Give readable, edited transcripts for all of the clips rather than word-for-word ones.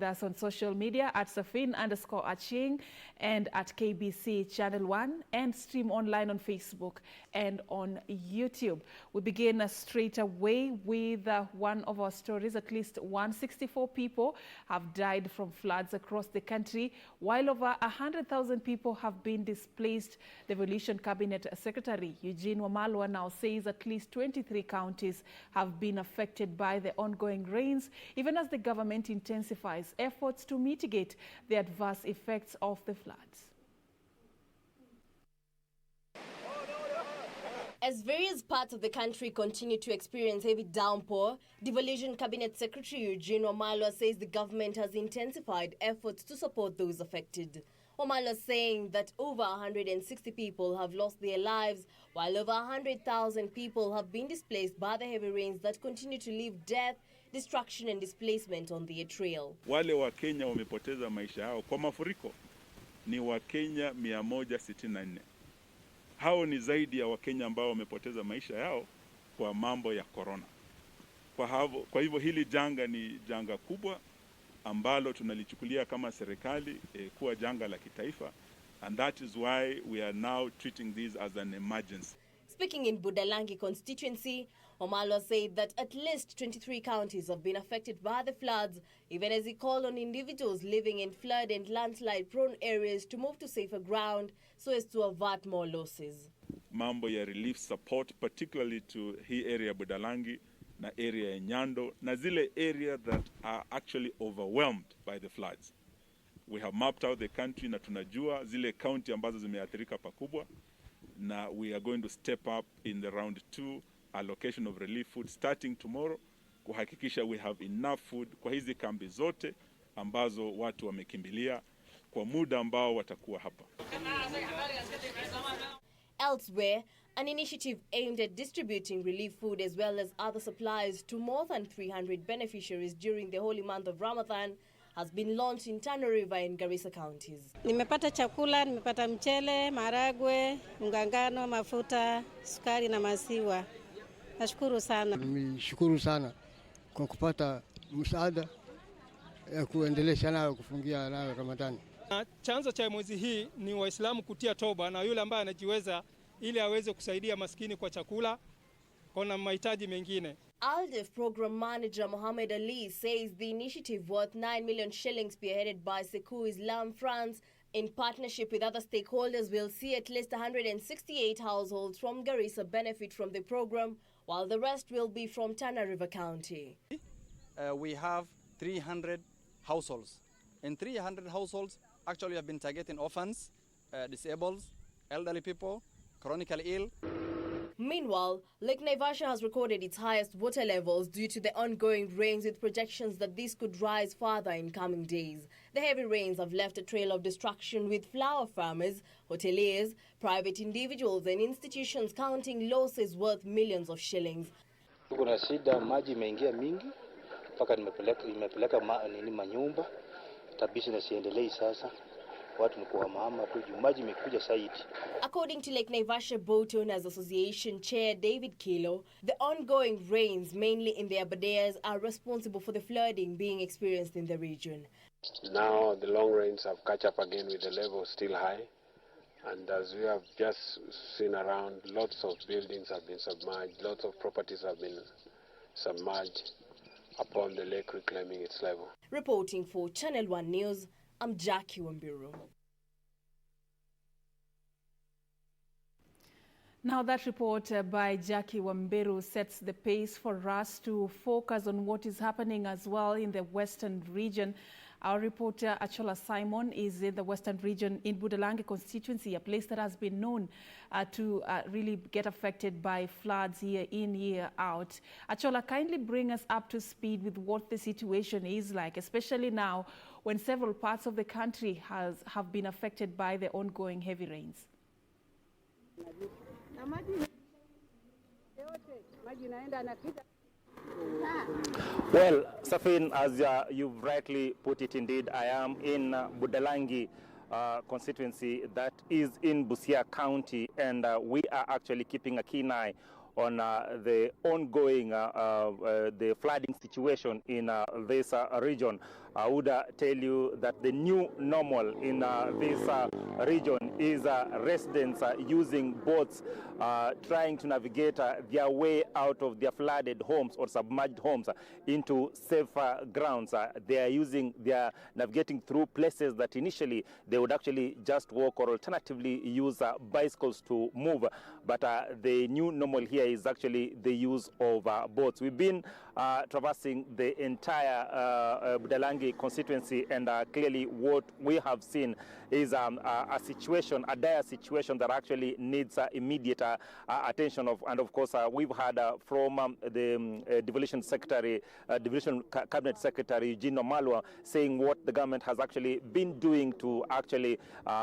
with us on social media at Safin_Aching and at KBC Channel 1, and stream online on Facebook and on YouTube. We begin straight away with one of our stories. At least 164 people have died from floods across the country, while over 100,000 people have been displaced. Devolution Cabinet Secretary Eugene Wamalwa now says at least 23 counties have been affected by the ongoing rains, even as the government intensifies efforts to mitigate the adverse effects of the floods. As various parts of the country continue to experience heavy downpour, Devolution Cabinet Secretary Eugene Wamalwa says the government has intensified efforts to support those affected. Wamalwa saying that over 160 people have lost their lives, while over 100,000 people have been displaced by the heavy rains that continue to leave death, destruction and displacement on their trail. Wale wa Kenya wamepoteza maisha yao kwa mafuriko ni wa Kenya 164. Hao ni zaidi ya Wakenya ambao wamepoteza maisha yao kwa mambo ya corona. Kwa hivyo hili janga ni janga kubwa ambalo tunalichukulia kama serikali kuwa janga la kitaifa, and that is why we are now treating this as an emergency. Speaking in Budalangi constituency, Wamalwa said that at least 23 counties have been affected by the floods, even as he called on individuals living in flood and landslide-prone areas to move to safer ground so as to avert more losses. Mambo ya relief support, particularly to hii area Budalangi na area ya Nyando, na zile area that are actually overwhelmed by the floods. We have mapped out the country na tunajua zile county ambazo zimeathirika pakubwa, na we are going to step up in the round 2 allocation of relief food starting tomorrow, kuhakikisha we have enough food kwa hizi kambi zote ambazo watu wamekimbilia kwa muda ambao watakuwa hapa. Elsewhere, an initiative aimed at distributing relief food as well as other supplies to more than 300 beneficiaries during the holy month of Ramadan has been launched in Tana River and Garissa counties. Nimepata chakula, nimepata mchele, maragwe, ngangano, mafuta, sukari na maziwa. Nashukuru sana. Nimeshukuru sana kwa kupata msaada ya kuendelesha nayo kufungia nayo Ramadhani. Chanzo cha mwezi hii ni Waislamu kutia toba na yule ambaye anajiweza ili aweze kusaidia maskini kwa chakula na mahitaji mengine. ALDEF Program Manager Mohammed Ali says the initiative worth 9 million shillings spearheaded by SABURI'S France in partnership with other stakeholders will see at least 168 households from Garissa benefit from the program, while the rest will be from Tana River County. We have 300 households. In 300 households, actually have been targeting orphans, disabled, elderly people, chronically ill. Meanwhile, Lake Naivasha has recorded its highest water levels due to the ongoing rains, with projections that this could rise further in coming days. The heavy rains have left a trail of destruction, with flower farmers, hoteliers, private individuals and institutions counting losses worth millions of shillings. Kuna shida, maji imeingia mingi mpaka nimepeleka manyumba tabishi na siendelei sasa. According to Lake Naivasha Boat Owners Association Chair David Kilo, the ongoing rains, mainly in the Abadeas, are responsible for the flooding being experienced in the region. Now the long rains have catch up again with the level still high, and as we have just seen around, lots of buildings have been submerged, lots of properties have been submerged upon the lake reclaiming its level. Reporting for Channel 1 News, I'm Jackie Wambiru. Now that report by Jackie Wambiru sets the pace for us to focus on what is happening as well in the Western region. Our reporter Achola Simon is in the Western region in Budalangi constituency, a place that has been known to really get affected by floods year in, year out. Achola, kindly bring us up to speed with what the situation is like, especially now when several parts of the country have been affected by the ongoing heavy rains. Well, Safin, as you've rightly put it, indeed, I am in Budalangi constituency that is in Busia County, and we are actually keeping a keen eye on the ongoing the flooding situation in this region. I would tell you that the new normal in this region is residents using boats trying to navigate their way out of their flooded homes or submerged homes into safer grounds. They are navigating through places that initially they would actually just walk or alternatively use bicycles to move. But the new normal here is actually the use of boats. We've been traversing the entire Budalangi constituency, and clearly what we have seen is a dire situation that actually needs immediate attention of. And of course, we've had from the Devolution Cabinet Secretary Eugene Omalwa saying what the government has actually been doing to actually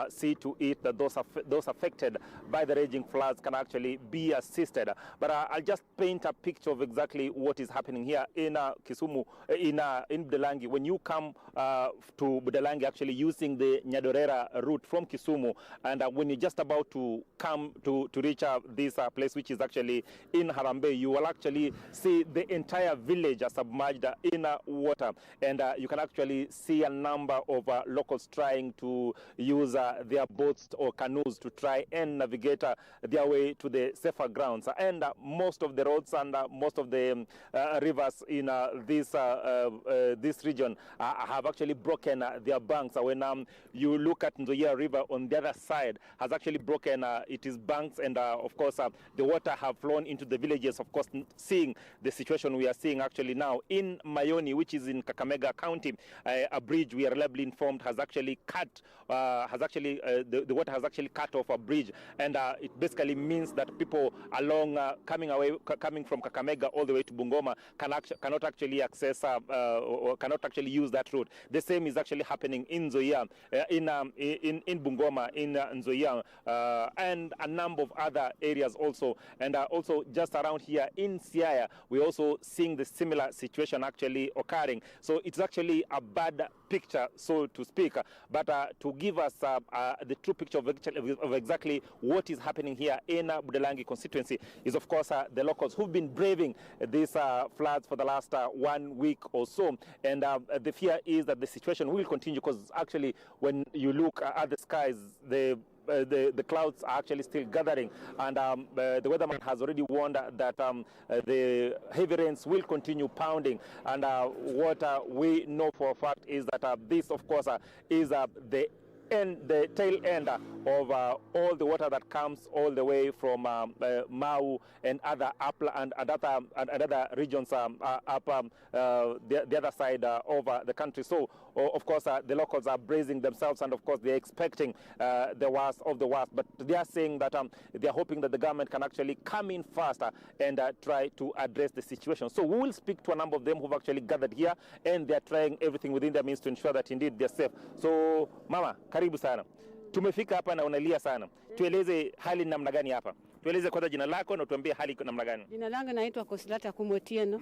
see to it that those affected by the raging floods can actually be assisted. But I'll just paint a picture of exactly what is happening here in Kisumu, in Budalangi. When you come to Budalangi, actually using the Nyadorera route from Kisumu, and when you're just about to come to reach this place, which is actually in Harambee, you will actually see the entire village submerged in water, and you can actually see a number of locals trying to use their boats or canoes to try and navigate their way to the safer grounds. And most of the roads and most of the rivers in this region have actually broken their banks. When you look at Nzoia River on the other side, has actually broken its banks, and of course the water have flown into the villages. Of course, seeing the situation we are seeing actually now in Mayoni, which is in Kakamega County, a bridge, we are reliably informed, has actually cut, the water has actually cut off a bridge, and it basically means that people along coming from Kakamega all the way to Bungoma cannot actually access or cannot actually use that route. The same is actually happening in Nzoia, in Bungoma, in Nzoia, and a number of other areas also. And also just around here in Siaya, we're also seeing the similar situation actually occurring. So it's actually a bad picture, so to speak. But to give us the true picture of exactly what is happening here in Budalangi constituency is, of course, the locals who've been braving these floods for the last 1 week or so. And the fear is that the situation will continue, because actually when you look at the skies, the clouds are actually still gathering, and the weatherman has already warned that the heavy rains will continue pounding. And what we know for a fact is that this, of course, is the tail end of all the water that comes all the way from Mau and other other regions up the other side of the country. So of course the locals are bracing themselves, and of course they're expecting the worst of the worst, but they are saying that they are hoping that the government can actually come in faster and try to address the situation. So we will speak to a number of them who've actually gathered here, and they're trying everything within their means to ensure that indeed they're safe. So mama, karibu sana. Tumefika hapa na unalia sana. Tueleze hali namna gani hapa? Tueleze kwanza jina lako na tuambie hali namna gani. Jina langu naitwa Kosilata Kumotieno.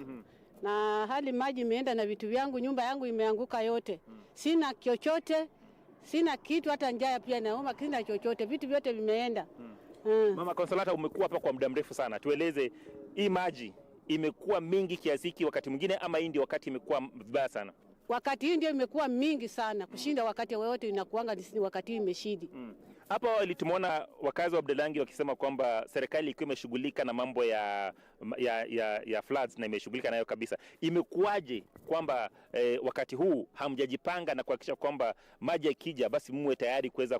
Na hali maji imeenda na vitu vyangu, nyumba yangu imeanguka yote. Sina chochote, sina kitu, hata njaa pia nauma, sina chochote, vitu vyote vimeenda. Mama Kosilata, umekuwa hapa kwa muda mrefu sana. Tueleze hii maji imekuwa mingi kiasi hiki wakati mwingine, ama hii ndio wakati imekuwa vibaya sana? Wakati hii ndio imekuwa mingi sana kushinda wakati wote inakuanga ni wakati hii imeshidi. Hapa awali tumeona wakazi wa Budalangi wakisema kwamba serikali ikiwa imeshughulika na mambo ya floods na imeshughulika nayo kabisa. Imekuwaje kwamba wakati huu hamjajipanga na kuhakikisha kwamba maji yakija basi muwe tayari kuweza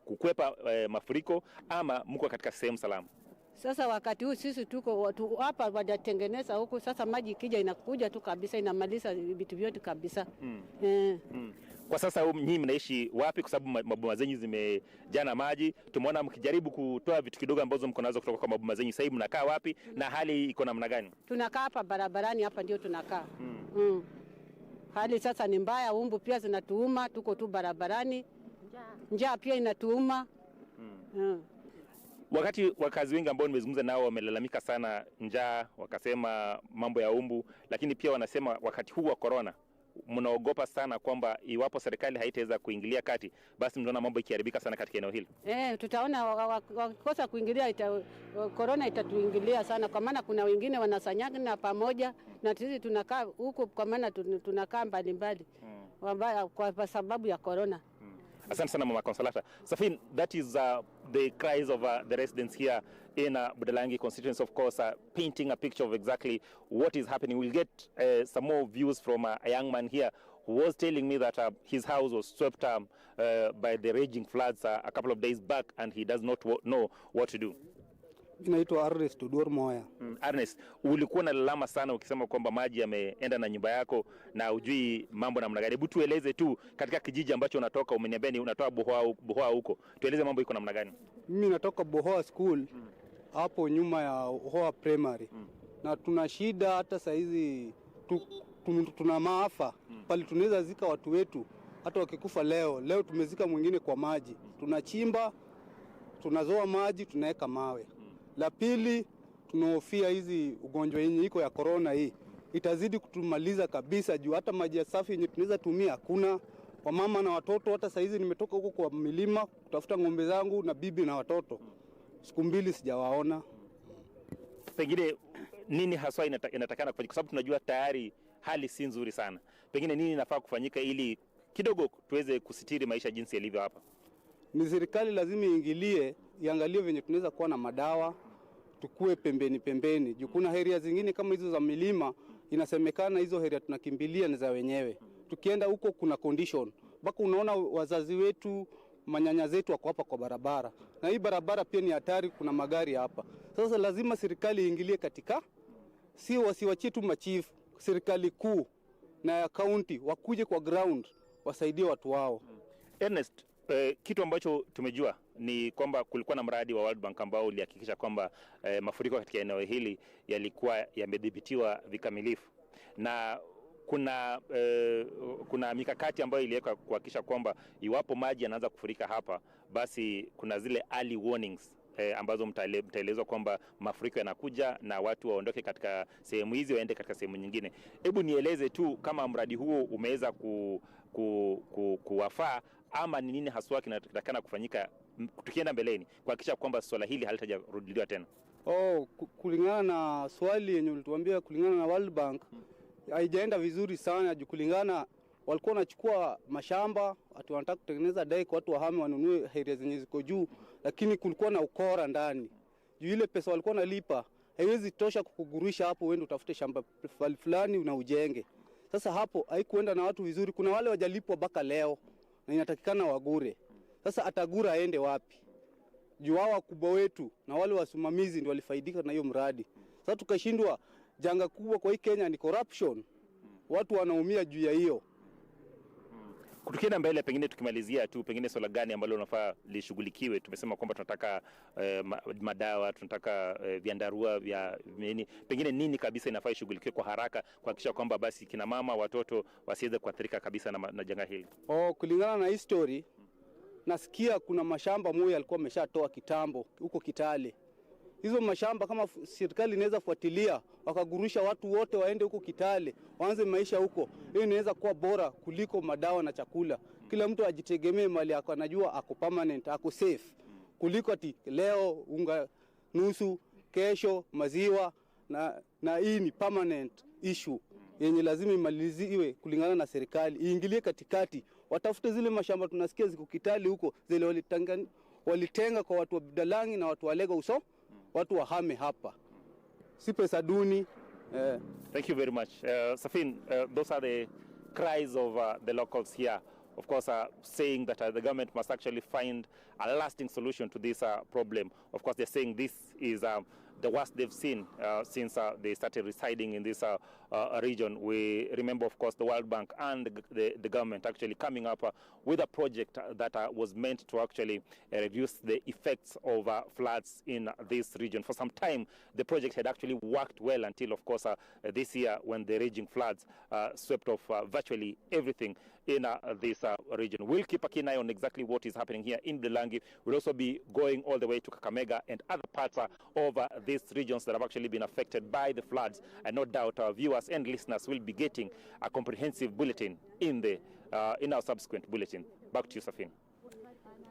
kukwepa mafuriko, ama mko katika sehemu salama? Sasa wakati huu sisi tuko watu hapa wanatengeneza huko, sasa maji ikija inakuja tu kabisa, inamaliza vitu vyote kabisa. Kwa sasa nyinyi mnaishi wapi, kwa sababu maboma zenyu zimejana maji? Tumeona mkijaribu kutoa vitu kidogo ambazo mko nazo kutoka kwa maboma zenyu. Sasa mnakaa wapi na hali iko namna gani? Tunakaa hapa barabarani, hapa ndio tunakaa. Hali sasa ni mbaya, umbu pia zinatuuma, tuko tu barabarani. Njaa pia inatuuma. Wakati wakazi wengi ambao nimezungumza nao wamelalamika sana njaa, wakasema mambo ya umbu, lakini pia wanasema wakati huu wa corona mnaogopa sana kwamba iwapo serikali haitaweza kuingilia kati, basi mnaona mambo ikiharibika sana katika eneo hili. Tutaona wakikosa kuingilia corona itatuingilia sana, kwa maana kuna wengine wanasanyana pamoja na sisi tunakaa huko, kwa maana tunakaa mbali mbali. kwa sababu ya corona. Asante sana Mama Consolata. Safin, that is the cries of the residents here in Budalangi constituency, of course, painting a picture of exactly what is happening. We'll get some more views from a young man here who was telling me that his house was swept by the raging floods a couple of days back, and he does not know what to do. Naitwa Ernest Udur Moya. Ernest, ulikuwa unalala sana ukisema kwamba maji yameenda na nyumba yako na ujui mambo namna gani. Hebu tueleze tu katika kijiji ambacho unatoka, umeniambia ni unatoa Bohoa huko. Tueleze mambo iko namna gani? Mimi natoka Bohoa School hapo nyuma ya Bohoa Primary. Na tuna shida hata saa hizi tuna maafa. Pale tunaweza zika watu wetu hata wakikufa leo tumezika mwingine kwa maji. Tunachimba, tunazoa maji, tunaweka mawe. La pili, tunahofia hizi ugonjwa yenye iko ya corona hii itazidi kutumaliza kabisa, juu hata maji ya safi yenye tunaweza tumia hakuna. Wamama na watoto, hata saa hizi nimetoka huko kwa milima kutafuta ng'ombe zangu na bibi na watoto, siku 2 sijawaona. Pengine nini haswa inatakana kufanyika, kwa sababu tunajua tayari hali si nzuri sana? Pengine nini inafaa kufanyika ili kidogo tuweze kusitiri maisha jinsi yalivyo hapa? Ni serikali lazima iingilie, iangalie venye tunaweza kuwa na madawa, tukue pembeni. Juu kuna area zingine kama hizo za milima, inasemekana hizo area tunakimbilia ni za wenyewe. Tukienda huko kuna condition. Baka unaona wazazi wetu, manyanya zetu wako hapa kwa barabara. Na hii barabara pia ni hatari, kuna magari hapa. Sasa lazima serikali iingilie katika, si wasiwachie tu machief, serikali kuu na ya county wakuje kwa ground wasaidie watu wao. Ernest, kitu ambacho tumejua ni kwamba kulikuwa na mradi wa World Bank ambao ulihakikisha kwamba mafuriko katika eneo hili yalikuwa yamedhibitiwa vikamilifu, na kuna mikakati ambayo iliwekwa kuhakikisha kwamba iwapo maji yanaanza kufurika hapa, basi kuna zile early warnings ambazo mtaelezwa kwamba mafuriko yanakuja na watu waondoke katika sehemu hizi waende katika sehemu nyingine. Hebu nieleze tu kama mradi huo umeweza kuwafaa, ama ni nini haswa kinatakana kufanyika tukienda mbeleni kuhakikisha kwamba swala hili halitajarudiliwa tena? Kulingana na swali yenye ulituambia, kulingana na World Bank haijaenda vizuri sana. Kulingana walikuwa wanachukua mashamba, watu wanataka kutengeneza dai kwa watu wahame wanunue area zenye ziko juu, lakini kulikuwa na ukora ndani. Juu ile pesa walikuwa nalipa haiwezi tosha kukugurisha hapo uende utafute shamba fulani na ujenge. Sasa hapo haikuenda na watu vizuri. Kuna wale wajalipwa baka leo na inatakikana wagure. Sasa atagura aende wapi? Juu wao wakubwa wetu na wale wasimamizi ndio walifaidika na hiyo mradi. Sasa tukashindwa. Janga kubwa kwa hii Kenya ni corruption. Watu wanaumia juu ya hiyo. Tukienda mbele, pengine tukimalizia tu, pengine swala gani ambalo unafaa lishughulikiwe? Tumesema kwamba tunataka madawa, tunataka viandarua vya nini, pengine nini kabisa inafaa ishughulikiwe kwa haraka kuhakikisha kwamba basi kina mama, watoto wasiweze kuathirika kabisa na janga hili? Kulingana na history, nasikia kuna mashamba moja alikuwa ameshatoa kitambo huko Kitale. Hizo mashamba kama serikali inaweza fuatilia, wakagurusha watu wote waende huko Kitale, waanze maisha huko. Hiyo inaweza kuwa bora kuliko madawa na chakula. Kila mtu ajitegemee mali yako, anajua ako permanent, ako safe. Kuliko ati leo unga nusu, kesho maziwa, na hii ni permanent issue yenye lazima imaliziwe kulingana na serikali. Iingilie katikati, watafute zile mashamba tunasikia ziko Kitale huko, zile walitenga kwa watu wa Budalangi na watu wa Lego watu wahame hapa. Si pesa duni. Thank you very much. Safin, those are the cries of the locals here. Of course, saying that the government must actually find a lasting solution to this problem. Of course, they're saying this is the worst they've seen since they started residing in this region. We remember, of course, the World Bank and the government actually coming up with a project that was meant to actually reduce the effects of floods in this region. For some time, the project had actually worked well until, of course, this year when the raging floods swept off virtually everything in this region. We'll keep a keen eye on exactly what is happening here in Budalangi. We'll also be going all the way to Kakamega and other parts of these regions that have actually been affected by the floods. And no doubt our viewers and listeners will be getting a comprehensive bulletin in our subsequent bulletin. Back to you, Safin.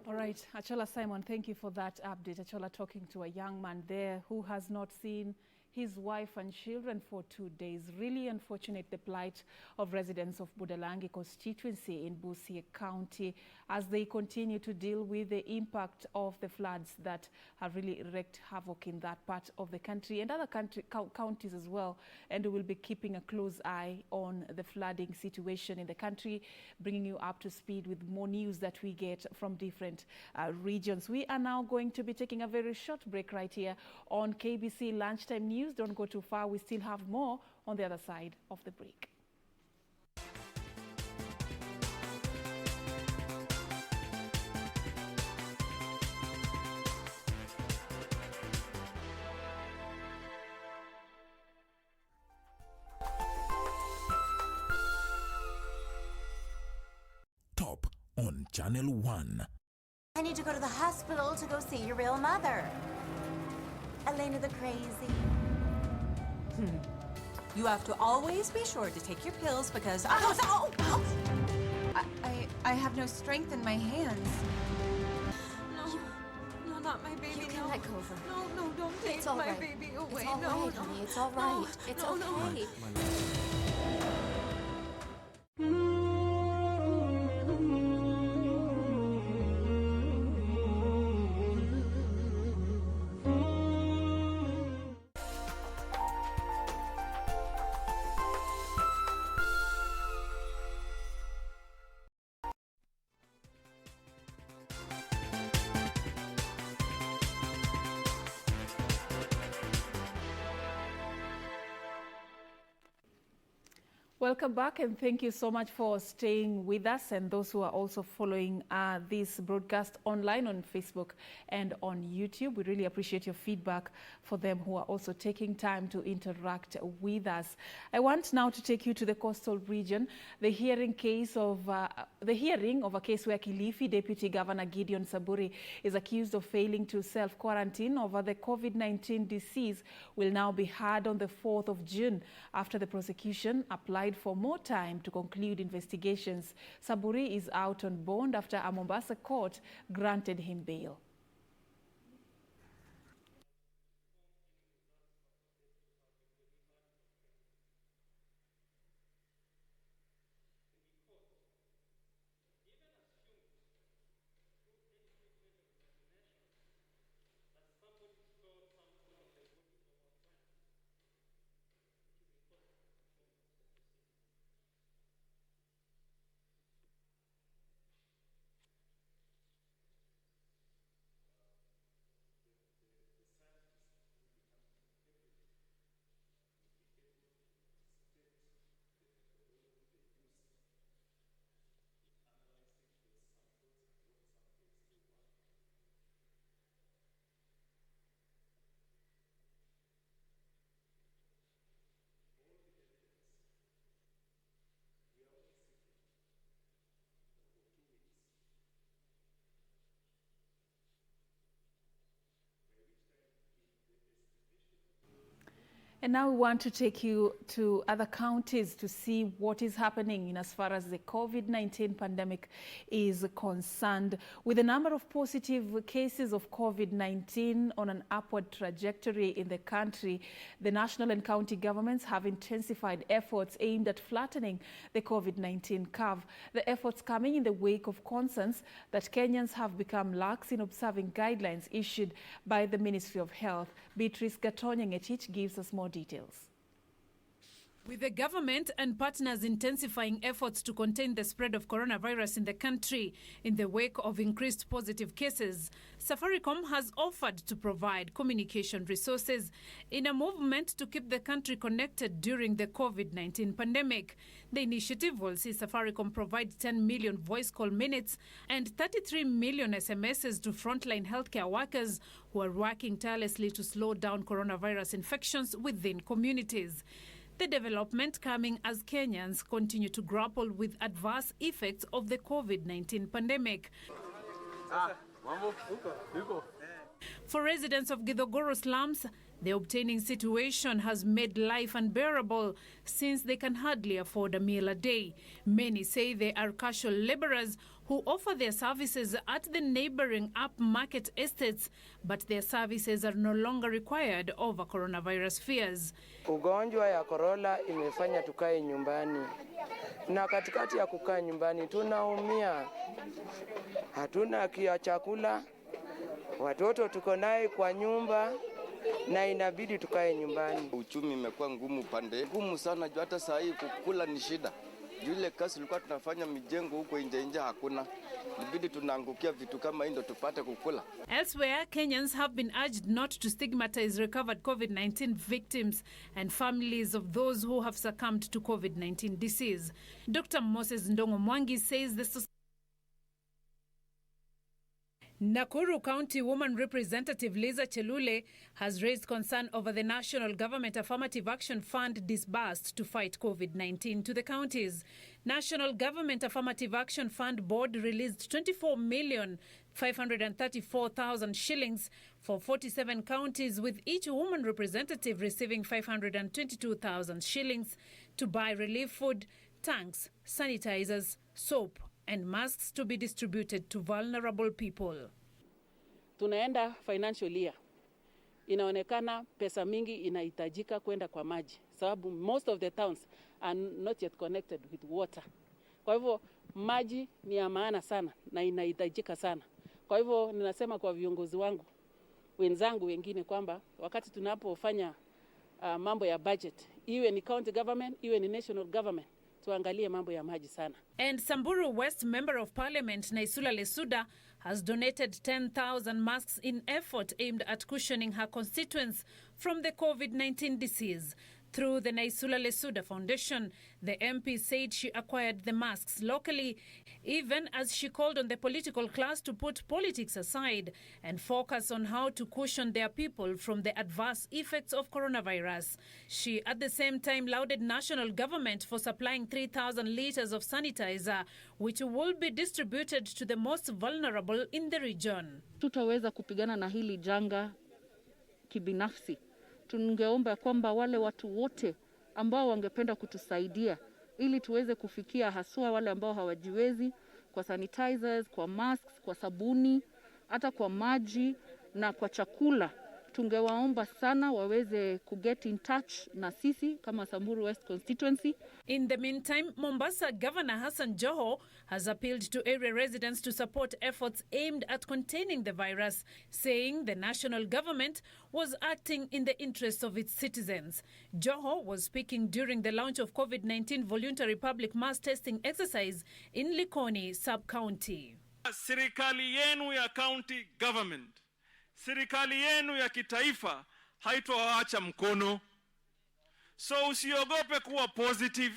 All right, Achola Simon, thank you for that update. Achola talking to a young man there who has not seen his wife and children for 2 days. Really unfortunate, the plight of residents of Budalangi constituency in Busia County as they continue to deal with the impact of the floods that have really wreaked havoc in that part of the country and other counties as well. And we will be keeping a close eye on the flooding situation in the country, bringing you up to speed with more news that we get from different regions. We are now going to be taking a very short break right here on KBC Lunchtime News. Don't go too far. We still have more on the other side of the break. Top on Channel 1. I need to go to the hospital to go see your real mother. Elena the crazy. You have to always be sure to take your pills because I have no strength in my hands. No, not my baby. You can let go of her. No, don't take my baby away. It's all right, honey. It's all right. It's okay. Welcome back, and thank you so much for staying with us and those who are also following this broadcast online on Facebook and on YouTube. We really appreciate your feedback for them who are also taking time to interact with us. I want now to take you to the coastal region. The hearing of a case where Kilifi Deputy Governor Gideon Saburi is accused of failing to self-quarantine over the COVID-19 disease will now be heard on the 4th of June after the prosecution applied for more time to conclude investigations. Saburi is out on bond after a Mombasa court granted him bail. And now we want to take you to other counties to see what is happening in as far as the COVID-19 pandemic is concerned. With the number of positive cases of COVID-19 on an upward trajectory in the country, the national and county governments have intensified efforts aimed at flattening the COVID-19 curve. The efforts coming in the wake of concerns that Kenyans have become lax in observing guidelines issued by the Ministry of Health. Beatrice Gatonye-Ngetich gives us more details. With the government and partners intensifying efforts to contain the spread of coronavirus in the country in the wake of increased positive cases, Safaricom has offered to provide communication resources in a movement to keep the country connected during the COVID-19 pandemic. The initiative will see Safaricom provide 10 million voice call minutes and 33 million SMSs to frontline healthcare workers who are working tirelessly to slow down coronavirus infections within communities. The development coming as Kenyans continue to grapple with adverse effects of the COVID-19 pandemic. For residents of Githogoro slums, The obtaining situation has made life unbearable since they can hardly afford a meal a day. Many say they are casual laborers who offer their services at the neighboring upmarket estates, but their services are no longer required over coronavirus fears. Ugonjwa ya korona imefanya tukae nyumbani, na katikati ya kukaa nyumbani tunaumia, hatuna kia chakula, watoto tuko naye kwa nyumba na inabidi tukae nyumbani. Uchumi imekuwa ngumu ngumu sana, hata saa hii kukula ni shida. Yule kazi tulikuwa tunafanya mijengo huko nje hakuna. Inabidi tunaangukia vitu kama hizo tupate kukula. Elsewhere, Kenyans have been urged not to stigmatize recovered COVID-19 victims and families of those who have succumbed to COVID-19 disease. Dr. Moses Ndongo Mwangi says the Nakuru County Woman Representative Liza Chelule has raised concern over the National Government Affirmative Action Fund disbursed to fight COVID-19 to the counties. National Government Affirmative Action Fund Board released 24,534,000 shillings for 47 counties, with each woman representative receiving 522,000 shillings to buy relief food, tanks, sanitizers, soap, and masks to be distributed to vulnerable people. Tunaenda financial year. Inaonekana pesa mingi inahitajika kwenda kwa maji, sababu most of the towns are not yet connected with water. Kwa hivyo maji ni ya maana sana na inahitajika sana. Kwa hivyo ninasema kwa viongozi wangu wenzangu wengine kwamba wakati tunapofanya mambo ya budget, iwe ni county government, iwe ni national government, tuangalie mambo ya maji sana. And Samburu West Member of Parliament Naisula Lesuda has donated 10,000 masks in effort aimed at cushioning her constituents from the COVID-19 disease. Through the Naisula Lesuda Foundation, the MP said she acquired the masks locally, even as she called on the political class to put politics aside and focus on how to cushion their people from the adverse effects of coronavirus. She at the same time lauded national government for supplying 3,000 liters of sanitizer, which will be distributed to the most vulnerable in the region. Tutaweza kupigana na hili janga kibinafsi. Tungeomba kwamba wale watu wote ambao wangependa kutusaidia ili tuweze kufikia haswa wale ambao hawajiwezi, kwa sanitizers, kwa masks, kwa sabuni, hata kwa maji na kwa chakula. Tungewaomba sana waweze get in touch na sisi kama Samburu West constituency. In the meantime, Mombasa Governor Hassan Joho has appealed to area residents to support efforts aimed at containing the virus, saying the national government was acting in the interests of its citizens. Joho was speaking during the launch of COVID-19 voluntary public mass testing exercise in Likoni sub-county. Serikali yenu ya county government, serikali yenu ya kitaifa haitowaacha mkono. So usiogope kuwa positive.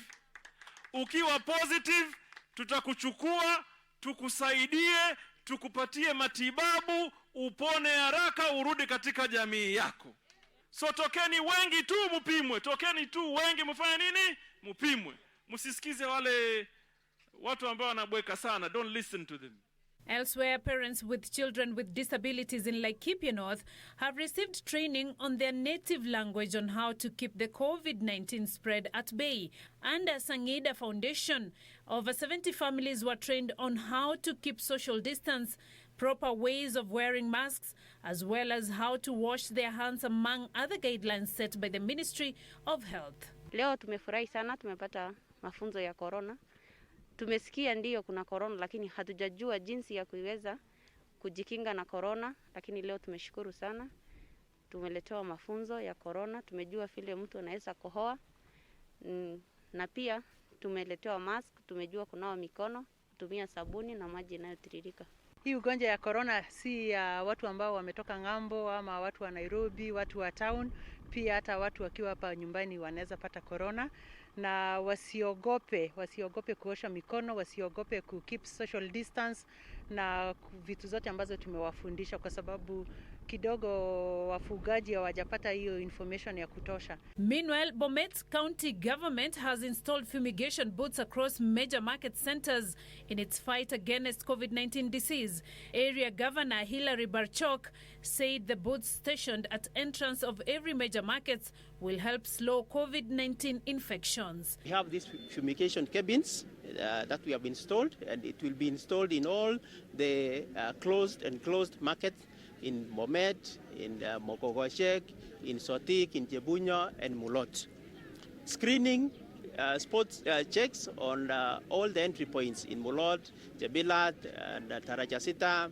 Ukiwa positive, tutakuchukua, tukusaidie, tukupatie matibabu, upone haraka, urudi katika jamii yako. So tokeni wengi tu mupimwe, tokeni tu wengi mfanye nini? Mupimwe. Msisikize wale watu ambao wanabweka sana, don't listen to them. Elsewhere, parents with children with disabilities in Laikipia North have received training on their native language on how to keep the COVID-19 spread at bay. Under Sangida Foundation, over 70 families were trained on how to keep social distance, proper ways of wearing masks, as well as how to wash their hands, among other guidelines set by the Ministry of Health. Leo tumefurahi sana, tumepata mafunzo ya corona. Tumesikia ndio kuna corona, lakini hatujajua jinsi ya kuiweza kujikinga na corona, lakini leo tumeshukuru sana. Tumeletewa mafunzo ya corona, tumejua vile mtu anaweza kohoa, na pia tumeletewa mask, tumejua kunawa mikono, kutumia sabuni na maji yanayotiririka. Hii ugonjwa ya corona si ya watu ambao wametoka ngambo ama watu wa Nairobi, watu wa town, pia hata watu wakiwa hapa nyumbani wanaweza pata corona. Na wasiogope kuosha mikono, wasiogope ku keep social distance na vitu zote ambazo tumewafundisha, kwa sababu kidogo wafugaji hawajapata hiyo information ya kutosha. Meanwhile, Bomet County government has installed fumigation booths across major market centers in its fight against COVID-19 disease. Area Governor Hilary Barchok said the booths stationed at entrance of every major market will help slow COVID-19 infections. We have these fumigation cabins that we have installed, and it will be installed in all the closed and closed markets in Bomet, in Mokogoshek, in Sotik, in Jebunya, and Mulot. Screening sports checks on all the entry points in Mulot, Jebilat, and Tarajasita,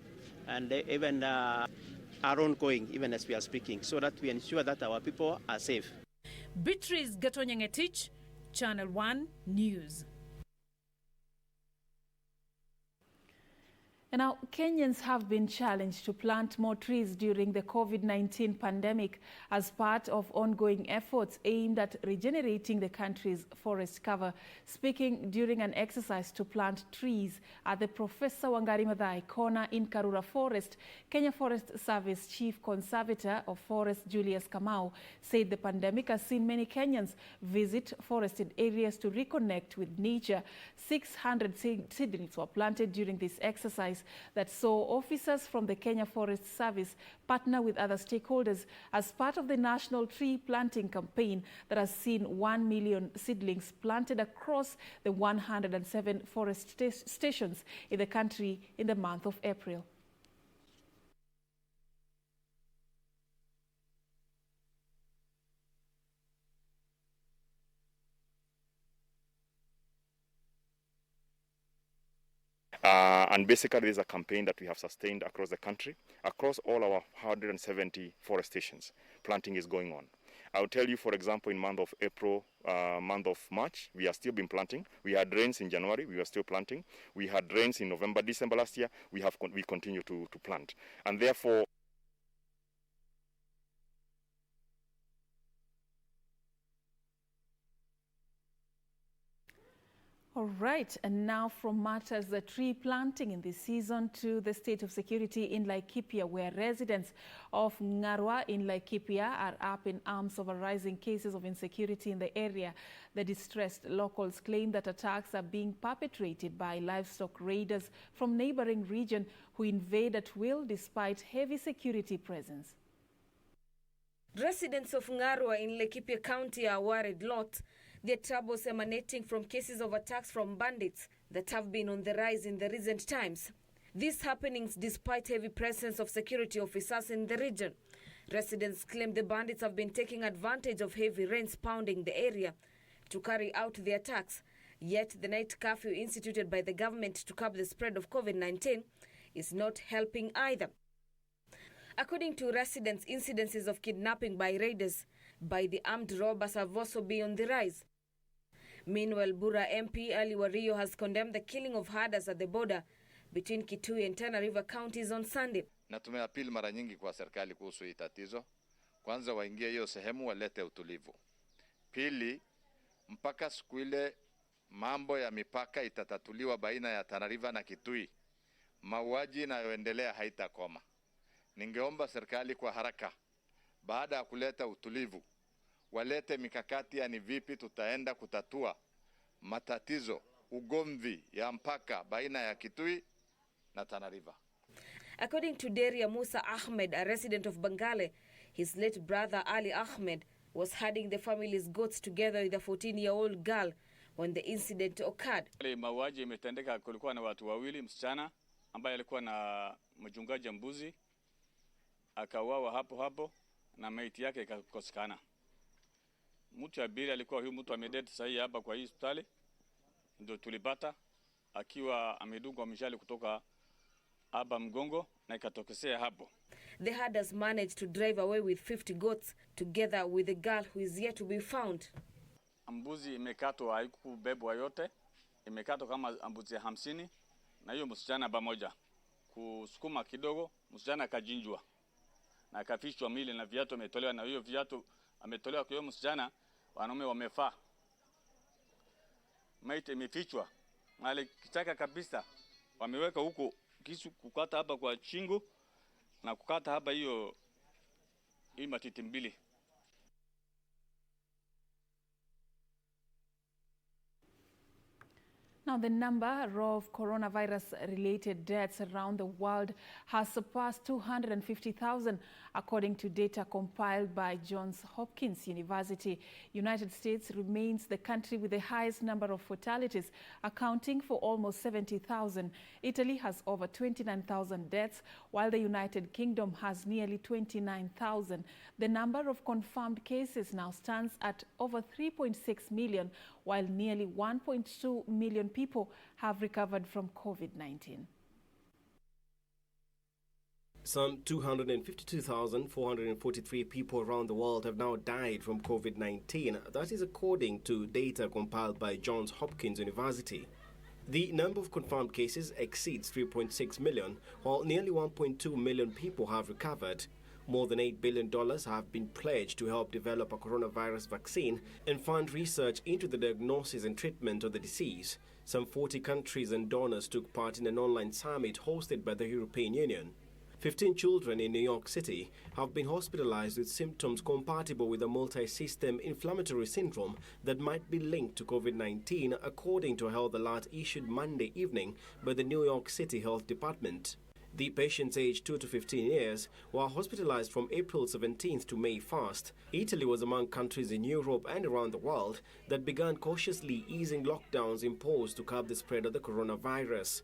and even are ongoing, even as we are speaking, so that we ensure that our people are safe. Beatrice Gatonyangetich, Channel 1 News. And now, Kenyans have been challenged to plant more trees during the COVID-19 pandemic as part of ongoing efforts aimed at regenerating the country's forest cover. Speaking during an exercise to plant trees at the Professor Wangari Maathai Corner in Karura Forest, Kenya Forest Service Chief Conservator of Forest Julius Kamau said the pandemic has seen many Kenyans visit forested areas to reconnect with nature. 600 seedlings were planted during this exercise that saw officers from the Kenya Forest Service partner with other stakeholders as part of the national tree planting campaign that has seen 1 million seedlings planted across the 107 forest stations in the country in the month of April. And basically, this is a campaign that we have sustained across the country, across all our 170 forest stations. Planting is going on. I'll tell you, for example, in month of April, month of March, we have still been planting. We had rains in January, we were still planting. We had rains in November, December last year, we continue to plant. And therefore, all right, and now from matters the tree planting in this season to the state of security in Laikipia, where residents of Ngarwa in Laikipia are up in arms over rising cases of insecurity in the area. The distressed locals claim that attacks are being perpetrated by livestock raiders from neighboring region who invade at will despite heavy security presence. Residents of Ngarwa in Laikipia County are worried lot. Their troubles emanating from cases of attacks from bandits that have been on the rise in the recent times. These happenings despite heavy presence of security officers in the region. Residents claim the bandits have been taking advantage of heavy rains pounding the area to carry out the attacks. Yet the night curfew instituted by the government to curb the spread of COVID-19 is not helping either. According to residents, incidences of kidnapping by raiders by the armed robbers have also been on the rise. Meanwhile, Bura MP Ali Wario has condemned the killing of herders at the border between Kitui and Tana River counties on Sunday. Na tumeapili mara nyingi kwa serikali kuhusu hii tatizo. Kwanza waingie hiyo sehemu walete utulivu. Pili, mpaka siku ile mambo ya mipaka itatatuliwa baina ya Tana River na Kitui, mauaji yanayoendelea haitakoma. Ningeomba serikali kwa haraka, baada ya kuleta utulivu, walete mikakati ya ni vipi tutaenda kutatua matatizo, ugomvi ya mpaka baina ya Kitui na Tana River. According to Deria Musa Ahmed, a resident of Bangale, his late brother Ali Ahmed was herding the family's goats together with a 14-year-old girl when the incident occurred. Mauaji imetendeka, kulikuwa na watu wawili, msichana ambaye alikuwa na mchungaji mbuzi akauawa hapo na maiti yake ikakosekana. Mtu abiri alikuwa huyu mtu ameded sahi hapa kwa hii hospitali, ndio tulipata akiwa amedungwa mishale kutoka hapa mgongo na ikatokesea hapo. The herders managed to drive away with 50 goats together with the girl who is yet to be found. Mbuzi imekatwa, haikubebwa yote, imekatwa kama mbuzi 50 na hiyo msichana pamoja. Kusukuma kidogo, msichana akajinjwa na akafishwa mili na viatu ametolewa, na hiyo viatu ametolewa kwa hiyo msichana, wanaume wamefaa. Maiti imefichwa mahali kitaka kabisa, wameweka huko kisu kukata hapa kwa chingo na kukata hapa hiyo hii matiti mbili. Now, the number of coronavirus-related deaths around the world has surpassed 250,000, according to data compiled by Johns Hopkins University. United States remains the country with the highest number of fatalities, accounting for almost 70,000. Italy has over 29,000 deaths, while the United Kingdom has nearly 29,000. The number of confirmed cases now stands at over 3.6 million, while nearly 1.2 million people have recovered from COVID-19. Some 252,443 people around the world have now died from COVID-19. That is according to data compiled by Johns Hopkins University. The number of confirmed cases exceeds 3.6 million, while nearly 1.2 million people have recovered. More than $8 billion have been pledged to help develop a coronavirus vaccine and fund research into the diagnosis and treatment of the disease. Some 40 countries and donors took part in an online summit hosted by the European Union. 15 children in New York City have been hospitalized with symptoms compatible with a multi-system inflammatory syndrome that might be linked to COVID-19, according to a health alert issued Monday evening by the New York City Health Department. The patients aged 2 to 15 years were hospitalized from April 17th to May 1st. Italy was among countries in Europe and around the world that began cautiously easing lockdowns imposed to curb the spread of the coronavirus.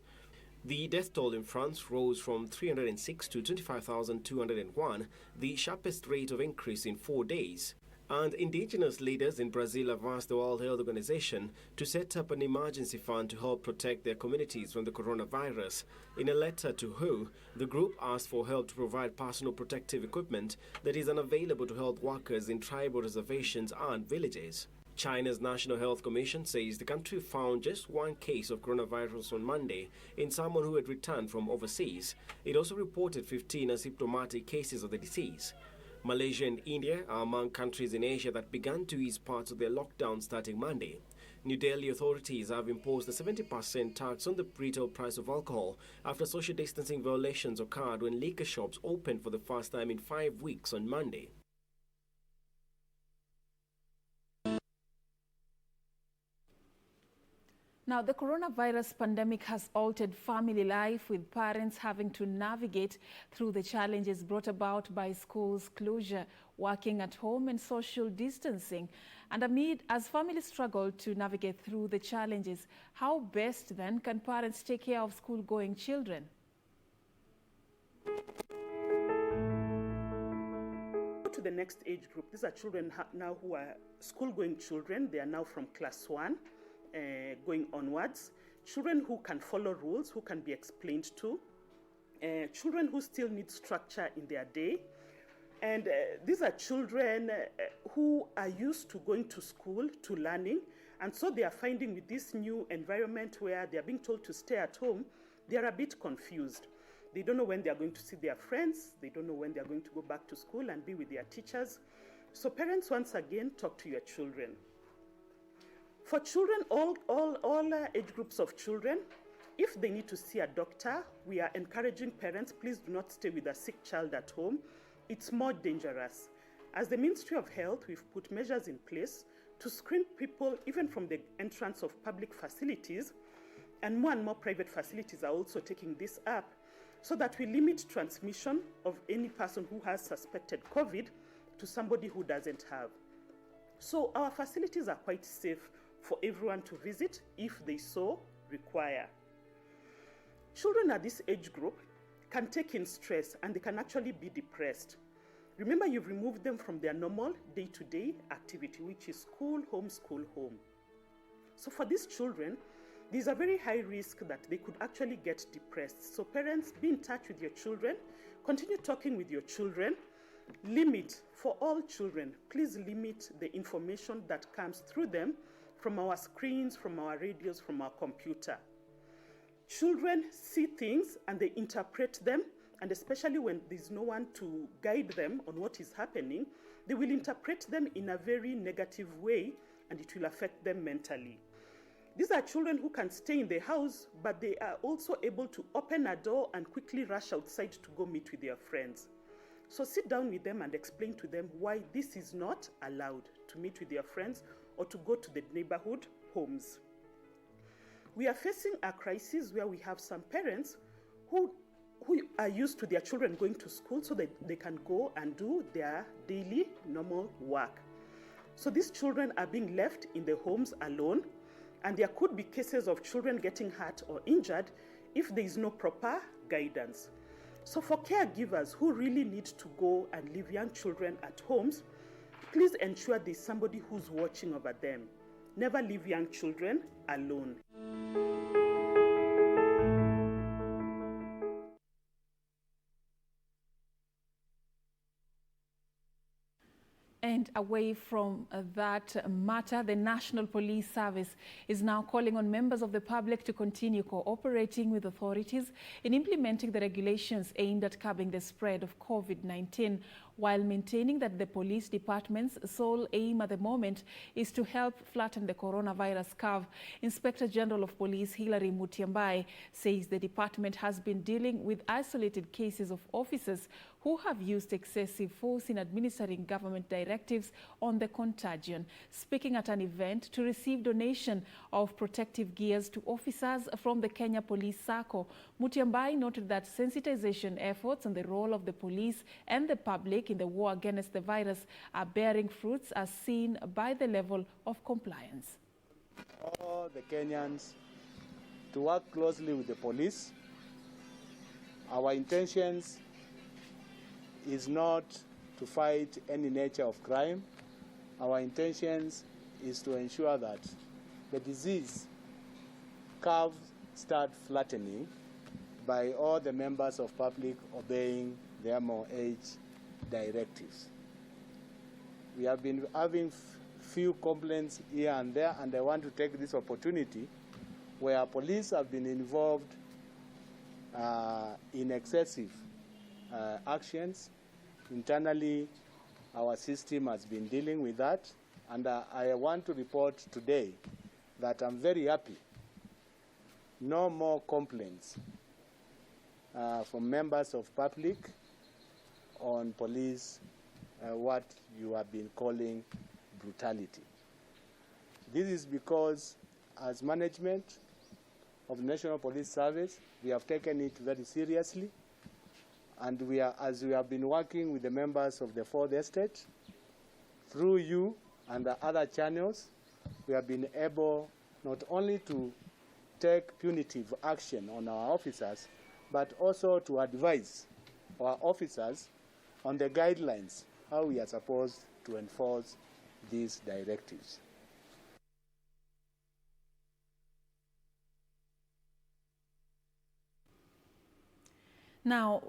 The death toll in France rose from 306 to 25,201, the sharpest rate of increase in 4 days. And indigenous leaders in Brazil have asked the World Health Organization to set up an emergency fund to help protect their communities from the coronavirus. In a letter to WHO, the group asked for help to provide personal protective equipment that is unavailable to health workers in tribal reservations and villages. China's National Health Commission says the country found just one case of coronavirus on Monday in someone who had returned from overseas. It also reported 15 asymptomatic cases of the disease. Malaysia and India are among countries in Asia that began to ease parts of their lockdown starting Monday. New Delhi authorities have imposed a 70% tax on the retail price of alcohol after social distancing violations occurred when liquor shops opened for the first time in 5 weeks on Monday. Now, the coronavirus pandemic has altered family life, with parents having to navigate through the challenges brought about by schools closure, working at home and social distancing. And as families struggle to navigate through the challenges, how best then can parents take care of school-going children? To the next age group, these are children now who are school-going children. They are now from class 1. Going onwards, children who can follow rules, who can be explained to, children who still need structure in their day. And these are children who are used to going to school, to learning, and so they are finding with this new environment where they are being told to stay at home, they are a bit confused. They don't know when they are going to see their friends, they don't know when they are going to go back to school and be with their teachers. So parents, once again, talk to your children. For children, all age groups of children, if they need to see a doctor, we are encouraging parents, please do not stay with a sick child at home. It's more dangerous. As the Ministry of Health, we've put measures in place to screen people even from the entrance of public facilities, and more private facilities are also taking this up so that we limit transmission of any person who has suspected COVID to somebody who doesn't have. So our facilities are quite safe for everyone to visit if they so require. Children at this age group can take in stress and they can actually be depressed. Remember, you've removed them from their normal day-to-day activity, which is school, home, school, home. So for these children, there's a very high risk that they could actually get depressed. So parents, be in touch with your children, continue talking with your children. Limit, for all children, please limit the information that comes through them from our screens, from our radios, from our computer. Children see things and they interpret them, and especially when there's no one to guide them on what is happening, they will interpret them in a very negative way and it will affect them mentally. These are children who can stay in the house, but they are also able to open a door and quickly rush outside to go meet with their friends. So sit down with them and explain to them why this is not allowed, to meet with their friends or to go to the neighborhood homes. We are facing a crisis where we have some parents who are used to their children going to school so that they can go and do their daily normal work. So these children are being left in the homes alone, and there could be cases of children getting hurt or injured if there is no proper guidance. So for caregivers who really need to go and leave young children at homes, please ensure there's somebody who's watching over them. Never leave young children alone. And away from that matter, the National Police Service is now calling on members of the public to continue cooperating with authorities in implementing the regulations aimed at curbing the spread of COVID-19, while maintaining that the police department's sole aim at the moment is to help flatten the coronavirus curve. Inspector General of Police Hilary Mutyambai says the department has been dealing with isolated cases of officers who have used excessive force in administering government directives on the contagion. Speaking at an event to receive donation of protective gears to officers from the Kenya Police Circle, Mutyambai noted that sensitization efforts on the role of the police and the public in the war against the virus are bearing fruits, as seen by the level of compliance. All the Kenyans to work closely with the police. Our intentions is not to fight any nature of crime. Our intentions is to ensure that the disease curve start flattening by all the members of public obeying their MOH directives. We have been having few complaints here and there, and I want to take this opportunity where police have been involved in excessive actions. Internally, our system has been dealing with that, and I want to report today that I'm very happy. No more complaints from members of public on police, what you have been calling brutality. This is because, as management of the National Police Service, we have taken it very seriously, and as we have been working with the members of the Fourth Estate, through you and the other channels, we have been able not only to take punitive action on our officers, but also to advise our officers on the guidelines, how we are supposed to enforce these directives. Now,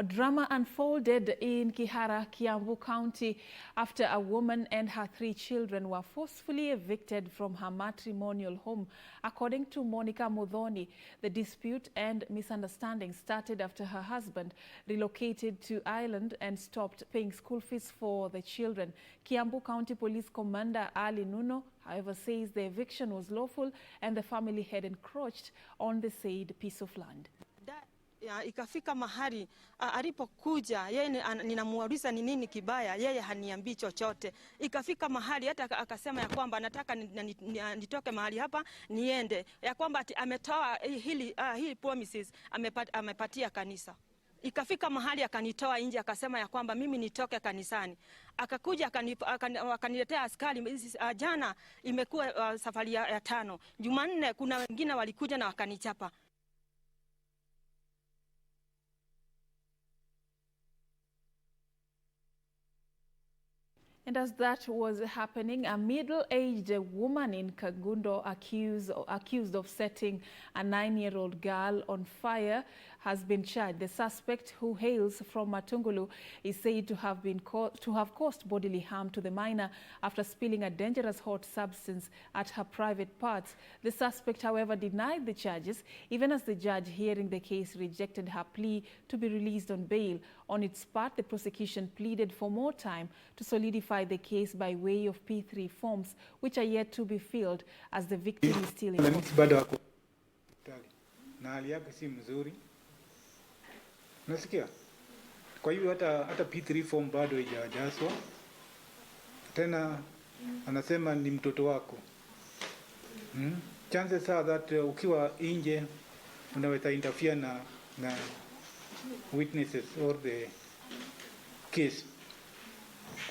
drama unfolded in Kihara, Kiambu County after a woman and her 3 children were forcefully evicted from her matrimonial home. According to Monica Mudhoni, the dispute and misunderstanding started after her husband relocated to Ireland and stopped paying school fees for the children. Kiambu County Police Commander Ali Nuno, however, says the eviction was lawful and the family had encroached on the said piece of land. Ya, ikafika mahali alipokuja yeye ninamuuliza ni nini kibaya, yeye haniambii chochote. Ikafika mahali hata akasema ya kwamba nataka nitoke mahali hapa niende, ya kwamba ametoa hii promises amepatia kanisa. Ikafika mahali akanitoa nje, akasema ya kwamba mimi nitoke kanisani. Akakuja akaniletea askari. Jana imekuwa safari ya 5. Jumanne kuna wengine walikuja na wakanichapa. And as that was happening, a middle-aged woman in Kagundo accused of setting a 9-year-old girl on fire has been charged. The suspect, who hails from Matungulu, is said to have caused bodily harm to the minor after spilling a dangerous hot substance at her private parts. The suspect, however, denied the charges, even as the judge hearing the case rejected her plea to be released on bail. On its part, the prosecution pleaded for more time to solidify clarify the case by way of P3 forms, which are yet to be filled as the victim is still in hospital. Na hali yake si mzuri. Nasikia? Kwa hiyo hata P3 form bado haijajazwa. Tena anasema ni mtoto wako. Chances are that ukiwa nje unaweza interfere na witnesses or the case.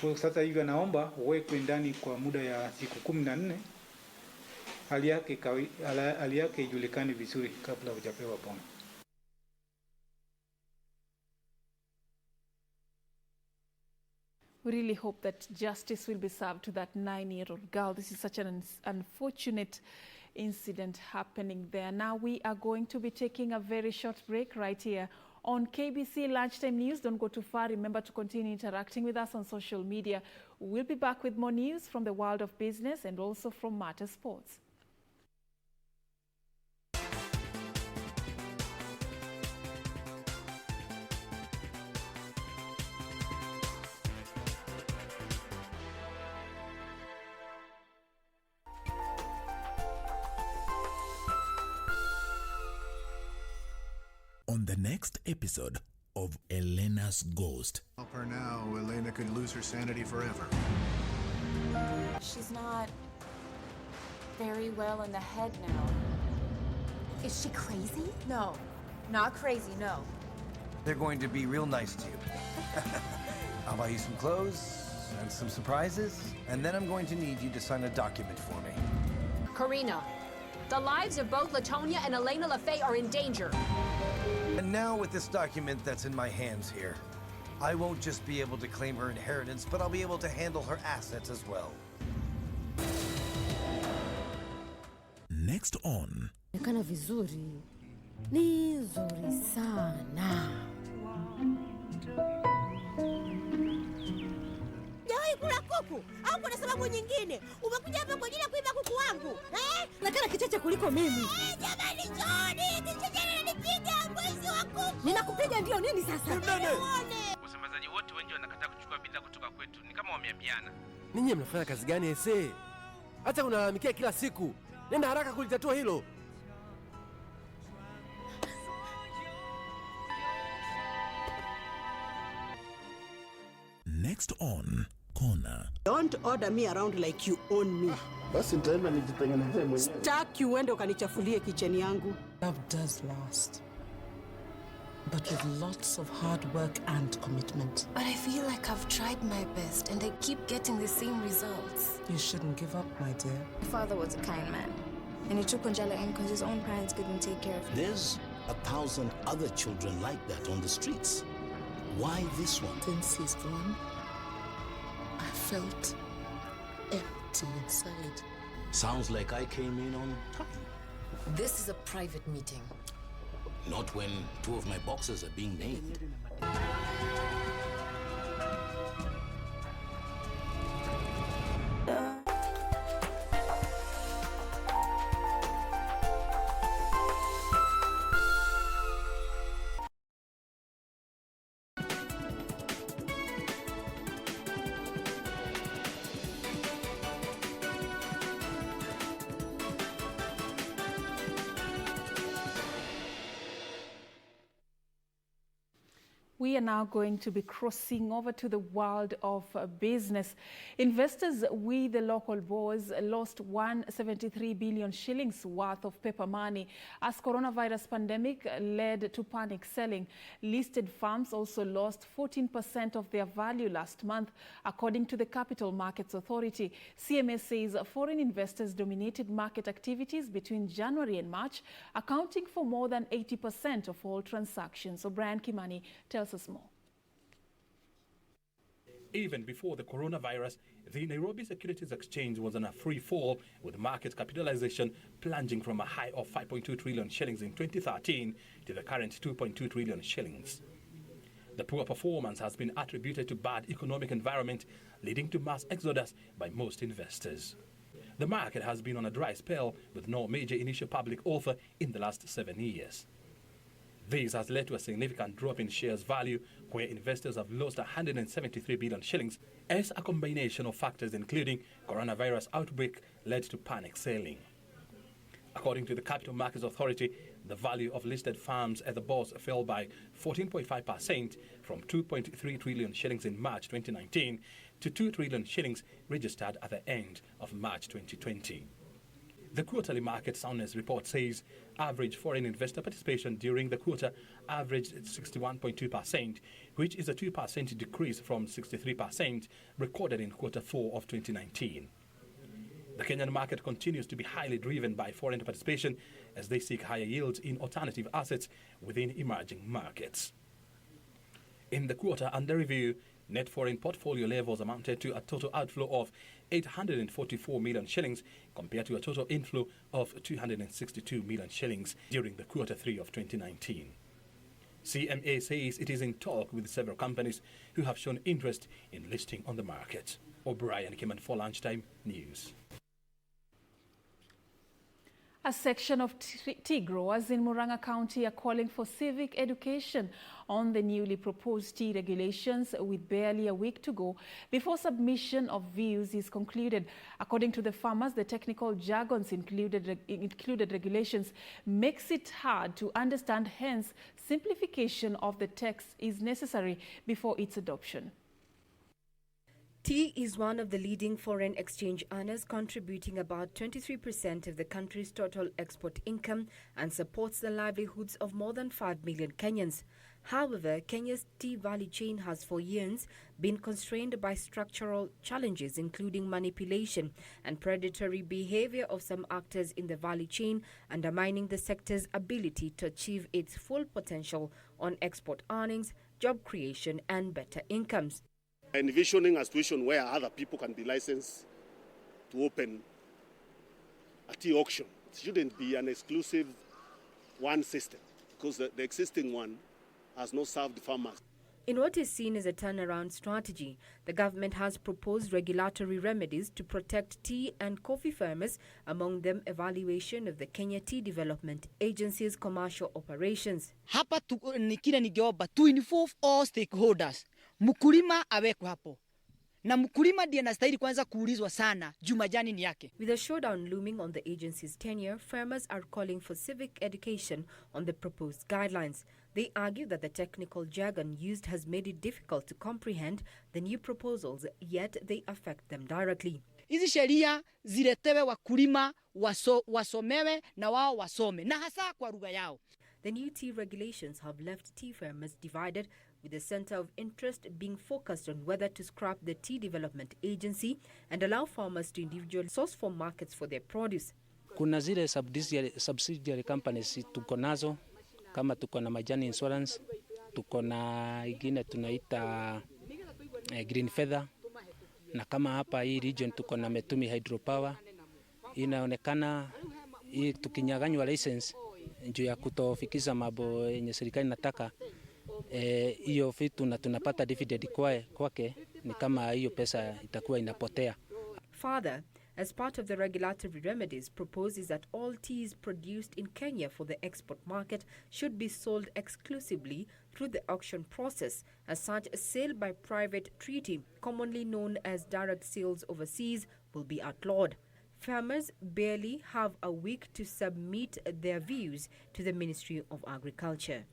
Kwa sasa hivi anaomba uwekwe ndani kwa muda ya siku 14. Hali yake ijulikane vizuri kabla hujapewa pona. We really hope that justice will be served to that 9-year-old girl. This is such an unfortunate incident happening there. Now we are going to be taking a very short break right here on KBC Lunchtime News. Don't go too far. Remember to continue interacting with us on social media. We'll be back with more news from the world of business and also from Matter Sports. On the next episode of Elena's Ghost. Help her now, Elena could lose her sanity forever. She's not very well in the head now. Is she crazy? No, not crazy, no. They're going to be real nice to you. I'll buy you some clothes and some surprises, and then I'm going to need you to sign a document for me. Karina, the lives of both Latonia and Elena LaFay are in danger. And now with this document that's in my hands here, I won't just be able to claim her inheritance, but I'll be able to handle her assets as well. Next on. Nekana vizuri. Ni nzuri sana. Jawahi kula kuku? Au kuna sababu nyingine? Umekuja hapa kwa ajili ya kuiba kuku wangu? Nakana kicheche kuliko mimi. Jamani John, kicheche ananipiga mwizi wa kuku. Ninakupiga ndio nini sasa? Wasambazaji wote wengi wanakataa kuchukua bidhaa kutoka kwetu. Ni kama wameambiana. Ninyi mnafanya kazi gani ese? Hata unalalamikia kila siku. Nenda haraka kulitatua hilo. Next on Corner. Don't order me around like you own me. Basi nitaenda nijitengenezee mwenyewe. Staki uende ukanichafulie kitchen yangu. Love does last, but with lots of hard work and commitment. But I feel like I've tried my best and I keep getting the same results. You shouldn't give up, my dear. My father was a kind man, and he took Angela in because his own parents couldn't take care of him. There's 1,000 other children like that on the streets. Why this one? Since he's gone, I felt empty inside. Sounds like I came in on time. This is a private meeting. Not when 2 of my boxes are being named. We are now going to be crossing over to the world of business. Investors with the local boys lost 173 billion shillings worth of paper money as coronavirus pandemic led to panic selling. Listed firms also lost 14% of their value last month, according to the Capital Markets Authority. CMA says foreign investors dominated market activities between January and March, accounting for more than 80% of all transactions. So Brian Kimani tells us more. Even before the coronavirus, the Nairobi Securities Exchange was on a free fall, with market capitalization plunging from a high of 5.2 trillion shillings in 2013 to the current 2.2 trillion shillings. The poor performance has been attributed to bad economic environment, leading to mass exodus by most investors. The market has been on a dry spell with no major initial public offer in the last 7 years. This has led to a significant drop in shares value, where investors have lost 173 billion shillings, as a combination of factors including coronavirus outbreak led to panic selling. According to the Capital Markets Authority, the value of listed firms at the bourse fell by 14.5% from 2.3 trillion shillings in March 2019 to 2 trillion shillings registered at the end of March 2020. The quarterly market soundness report says average foreign investor participation during the quarter averaged 61.2%, which is a 2% decrease from 63% recorded in Q4 of 2019. The Kenyan market continues to be highly driven by foreign participation as they seek higher yields in alternative assets within emerging markets. In the quarter under review, net foreign portfolio levels amounted to a total outflow of 844 million shillings compared to a total inflow of 262 million shillings during the Q3 of 2019. CMA says it is in talk with several companies who have shown interest in listing on the market. O'Brien came in for lunchtime news. A section of tea growers in Murang'a County are calling for civic education on the newly proposed tea regulations with barely a week to go before submission of views is concluded. According to the farmers, the technical jargons included regulations makes it hard to understand, hence simplification of the text is necessary before its adoption. Tea is one of the leading foreign exchange earners, contributing about 23% of the country's total export income and supports the livelihoods of more than 5 million Kenyans. However, Kenya's tea value chain has for years been constrained by structural challenges, including manipulation and predatory behavior of some actors in the value chain, undermining the sector's ability to achieve its full potential on export earnings, job creation, and better incomes. Envisioning a situation where other people can be licensed to open a tea auction. It shouldn't be an exclusive one system, because the existing one has not served farmers. In what is seen as a turnaround strategy, the government has proposed regulatory remedies to protect tea and coffee farmers, among them evaluation of the Kenya Tea Development Agency's commercial operations. Hapa nikile ningeomba to involve all stakeholders. Mkulima awekwe hapo. Na mkulima ndiye anastahili kwanza kuulizwa sana juu majani ni yake. With a showdown looming on the agency's tenure, farmers are calling for civic education on the proposed guidelines. They argue that the technical jargon used has made it difficult to comprehend the new proposals, yet they affect them directly. Hizi sheria ziletewe wakulima wasomewe na wao wasome na hasa kwa lugha yao. The new tea regulations have left tea farmers divided, with the center of interest being focused on whether to scrap the Tea Development Agency and allow farmers to individually source for markets for their produce. Kuna zile subsidiary companies tuko nazo, kama tuko na Majani Insurance, tuko na ingine tunaita Green Feather, na kama hapa hii region tuko na Metumi Hydropower. Inaonekana hii tukinyaganywa license juu ya kutofikisha mambo yenye serikali inataka, hiyo vitu na tunapata dividend kwake, ni kama hiyo pesa itakuwa inapotea. Further, as part of the regulatory remedies, proposes that all teas produced in Kenya for the export market should be sold exclusively through the auction process. As such, a sale by private treaty, commonly known as direct sales overseas, will be outlawed. Farmers barely have a week to submit their views to the Ministry of Agriculture.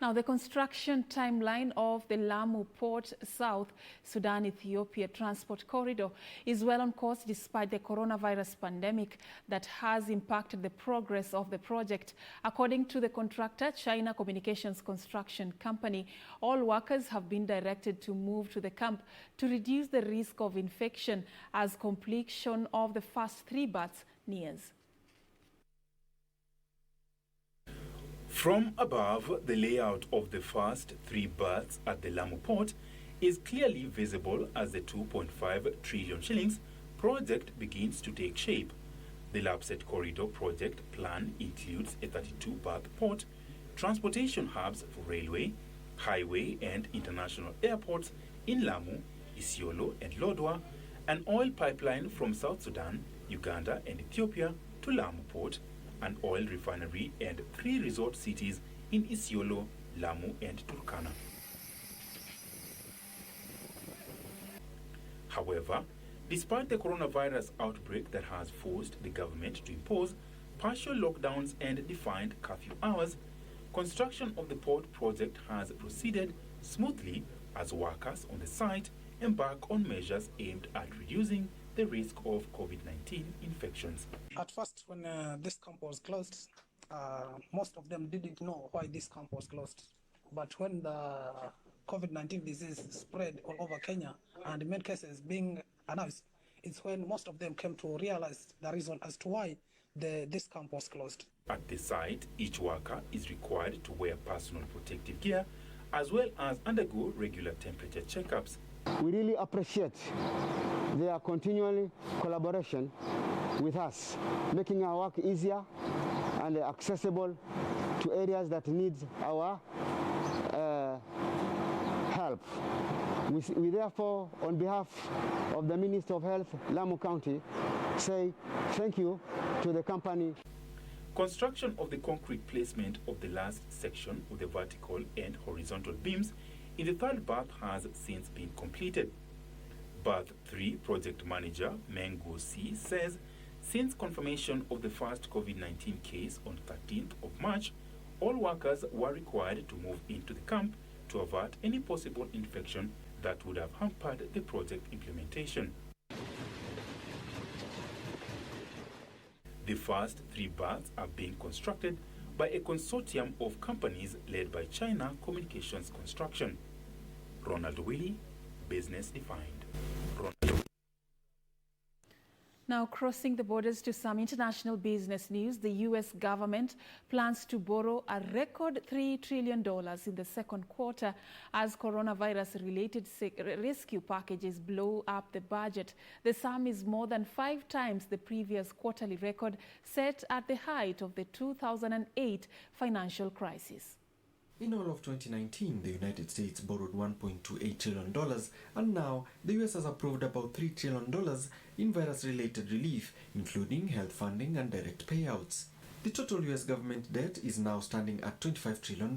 Now, the construction timeline of the Lamu Port South Sudan-Ethiopia transport corridor is well on course despite the coronavirus pandemic that has impacted the progress of the project. According to the contractor, China Communications Construction Company, all workers have been directed to move to the camp to reduce the risk of infection as completion of the first 3 berths nears. From above, the layout of the first 3 berths at the Lamu port is clearly visible as the 2.5 trillion shillings project begins to take shape. The Lapset Corridor project plan includes a 32-berth port, transportation hubs for railway, highway and international airports in Lamu, Isiolo and Lodwar, an oil pipeline from South Sudan, Uganda and Ethiopia to Lamu port, an oil refinery, and 3 resort cities in Isiolo, Lamu, and Turkana. However, despite the coronavirus outbreak that has forced the government to impose partial lockdowns and defined curfew hours, construction of the port project has proceeded smoothly as workers on the site embark on measures aimed at reducing the risk of COVID-19 infections. At first, when this camp was closed, most of them didn't know why this camp was closed. But when the COVID-19 disease spread all over Kenya and many cases being announced, it's when most of them came to realize the reason as to why this camp was closed. At the site, each worker is required to wear personal protective gear as well as undergo regular temperature checkups. We really appreciate their continual collaboration with us, making our work easier and accessible to areas that need our help. We therefore, on behalf of the Minister of Health, Lamu County, say thank you to the company. Construction of the concrete placement of the last section of the vertical and horizontal beams in the third berth has since been completed. Berth 3 project manager Mengu C says since confirmation of the first COVID-19 case on 13th of March, all workers were required to move into the camp to avert any possible infection that would have hampered the project implementation. The first 3 berths are being constructed by a consortium of companies led by China Communications Construction. Ronald Willie, Business Defined. Now, crossing the borders to some international business news, the U.S. government plans to borrow a record $3 trillion in the second quarter as coronavirus-related rescue packages blow up the budget. The sum is more than 5 times the previous quarterly record set at the height of the 2008 financial crisis. In all of 2019, the United States borrowed $1.28 trillion, and now the US has approved about $3 trillion in virus-related relief, including health funding and direct payouts. The total US government debt is now standing at $25 trillion.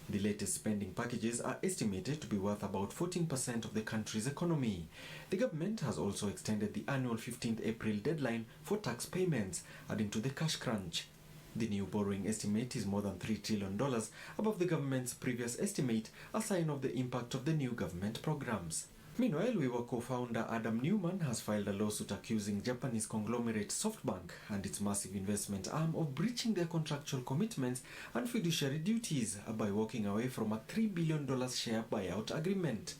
The latest spending packages are estimated to be worth about 14% of the country's economy. The government has also extended the annual 15th April deadline for tax payments, adding to the cash crunch. The new borrowing estimate is more than $3 trillion above the government's previous estimate, a sign of the impact of the new government programs. Meanwhile, WeWork co-founder Adam Newman has filed a lawsuit accusing Japanese conglomerate SoftBank and its massive investment arm of breaching their contractual commitments and fiduciary duties by walking away from a $3 billion share buyout agreement.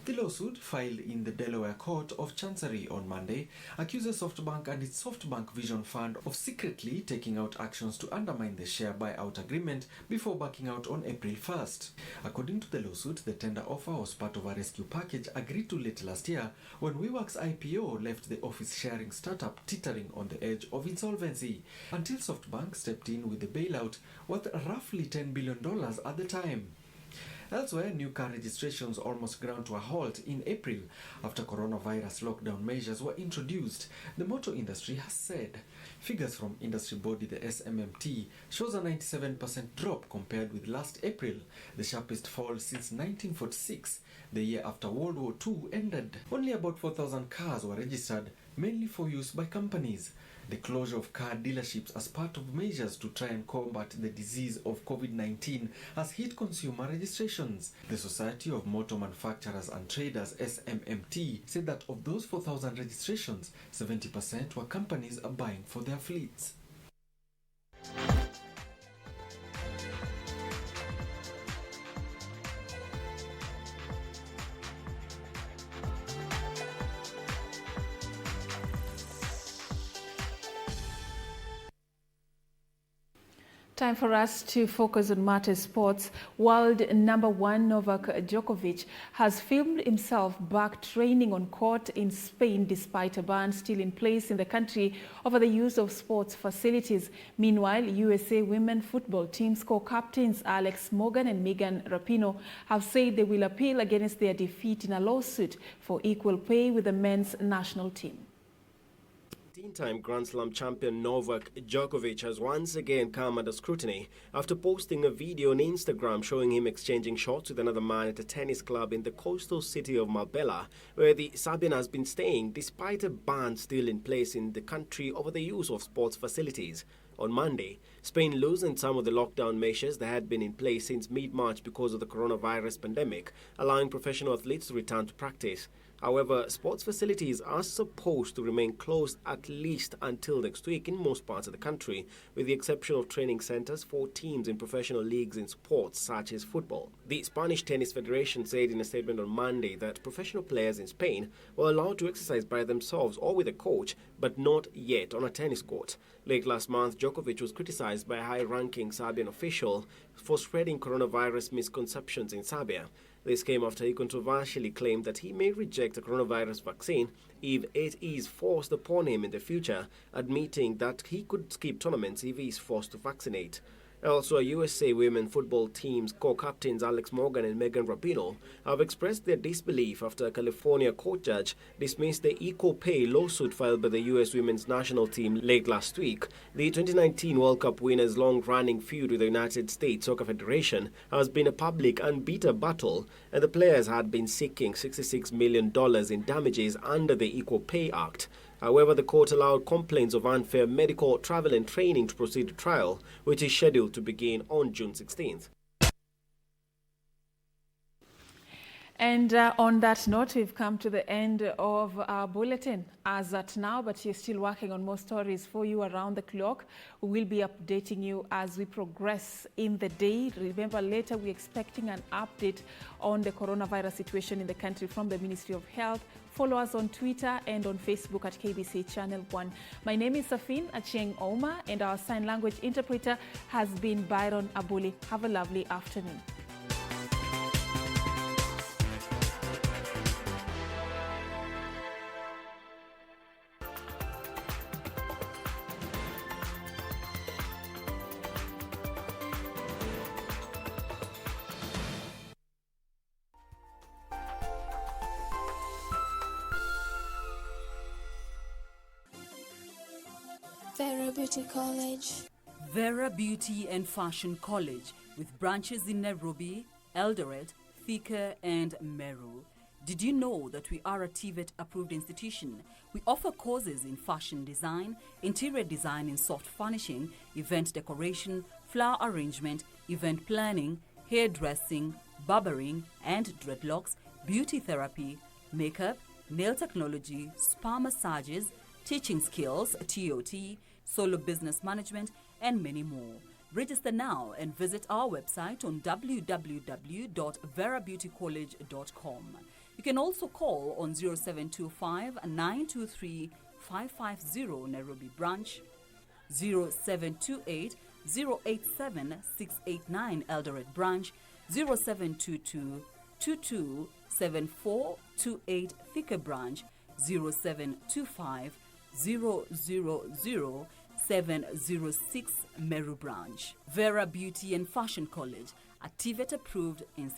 The lawsuit, filed in the Delaware Court of Chancery on Monday, accuses SoftBank and its SoftBank Vision Fund of secretly taking out actions to undermine the share buyout agreement before backing out on April 1st. According to the lawsuit, the tender offer was part of a rescue package agreed to late last year when WeWork's IPO left the office-sharing startup teetering on the edge of insolvency, until SoftBank stepped in with the bailout worth roughly $10 billion at the time. Elsewhere, new car registrations almost ground to a halt in April after coronavirus lockdown measures were introduced, the motor industry has said. Figures from industry body the SMMT shows a 97% drop compared with last April, the sharpest fall since 1946, the year after World War II ended. Only about 4,000 cars were registered, mainly for use by companies. The closure of car dealerships as part of measures to try and combat the disease of COVID-19 has hit consumer registrations. The Society of Motor Manufacturers and Traders, SMMT, said that of those 4,000 registrations, 70% were companies buying for their fleets. Time for us to focus on matters sports. World number 1 Novak Djokovic has filmed himself back training on court in Spain despite a ban still in place in the country over the use of sports facilities. Meanwhile, USA women football team's co-captains Alex Morgan and Megan Rapinoe have said they will appeal against their defeat in a lawsuit for equal pay with the men's national team. 18-time Grand Slam champion Novak Djokovic has once again come under scrutiny after posting a video on Instagram showing him exchanging shots with another man at a tennis club in the coastal city of Marbella, where the Serbian has been staying despite a ban still in place in the country over the use of sports facilities. On Monday, Spain loosened some of the lockdown measures that had been in place since mid-March because of the coronavirus pandemic, allowing professional athletes to return to practice. However, sports facilities are supposed to remain closed at least until next week in most parts of the country, with the exception of training centers for teams in professional leagues in sports such as football. The Spanish Tennis Federation said in a statement on Monday that professional players in Spain were allowed to exercise by themselves or with a coach, but not yet on a tennis court. Late last month, Djokovic was criticized by a high-ranking Serbian official for spreading coronavirus misconceptions in Serbia. This came after he controversially claimed that he may reject the coronavirus vaccine if it is forced upon him in the future, admitting that he could skip tournaments if he is forced to vaccinate. Also, USA women football team's co-captains Alex Morgan and Megan Rapinoe have expressed their disbelief after a California court judge dismissed the equal pay lawsuit filed by the U.S. women's national team late last week. The 2019 World Cup winners' long-running feud with the United States Soccer Federation has been a public and bitter battle, and the players had been seeking $66 million in damages under the Equal Pay Act. However, the court allowed complaints of unfair medical, travel and training to proceed to trial, which is scheduled to begin on June 16th. And on that note, we've come to the end of our bulletin as at now, but you're still working on more stories for you around the clock. We will be updating you as we progress in the day. Remember, later we're expecting an update on the coronavirus situation in the country from the Ministry of Health. Follow us on Twitter and on Facebook at KBC Channel 1. My name is Safin Achieng Oma, and our sign language interpreter has been Byron Abuli. Have a lovely afternoon. Vera Beauty College. Vera Beauty and Fashion College, with branches in Nairobi, Eldoret, Thika and Meru. Did you know that we are a TVET approved institution? We offer courses in fashion design, interior design in soft furnishing, event decoration, flower arrangement, event planning, hairdressing, barbering and dreadlocks, beauty therapy, makeup, nail technology, spa massages, teaching skills, TOT, solo business management, and many more. Register now and visit our website on www.verabeautycollege.com. You can also call on 0725 923 550 Nairobi branch, 0728 087 689 Eldoret branch, 0722 22 7428 Thika branch, 0725 000 706 Meru branch. Vera Beauty and Fashion College, a TVET approved institution.